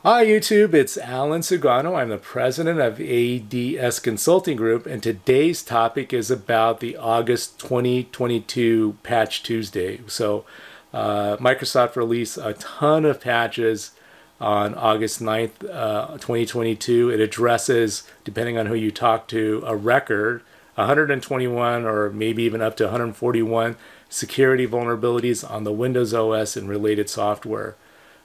Hi YouTube, it's Alan Sugano. I'm the president of ADS Consulting Group, and today's topic is about the August 2022 Patch Tuesday. So Microsoft released a ton of patches on August 9th, 2022. It addresses, depending on who you talk to, a record 121 or maybe even up to 141 security vulnerabilities on the Windows OS and related software.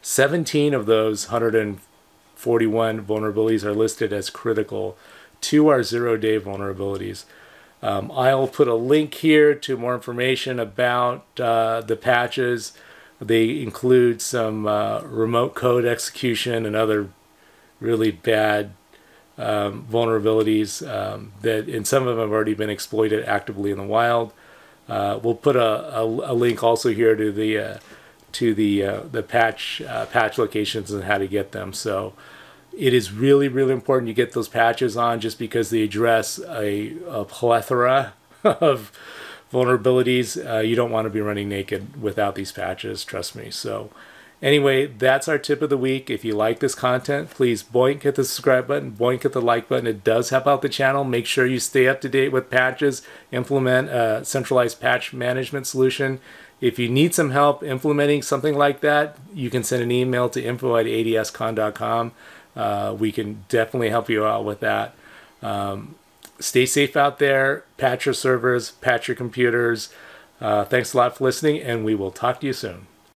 17 of those 141 vulnerabilities are listed as critical. 2 are zero-day vulnerabilities. I'll put a link here to more information about the patches. They include some remote code execution and other really bad vulnerabilities and some of them have already been exploited actively in the wild. We'll put a link also here to the patch locations and how to get them. So it is really, really important you get those patches on, just because they address a plethora of vulnerabilities. You don't want to be running naked without these patches, trust me. So anyway, that's our tip of the week. If you like this content, please boink, hit the subscribe button, boink, hit the like button. It does help out the channel. Make sure you stay up to date with patches, implement a centralized patch management solution. If you need some help implementing something like that, you can send an email to info@adscon.com. We can definitely help you out with that. Stay safe out there. Patch your servers, patch your computers. Thanks a lot for listening, and we will talk to you soon.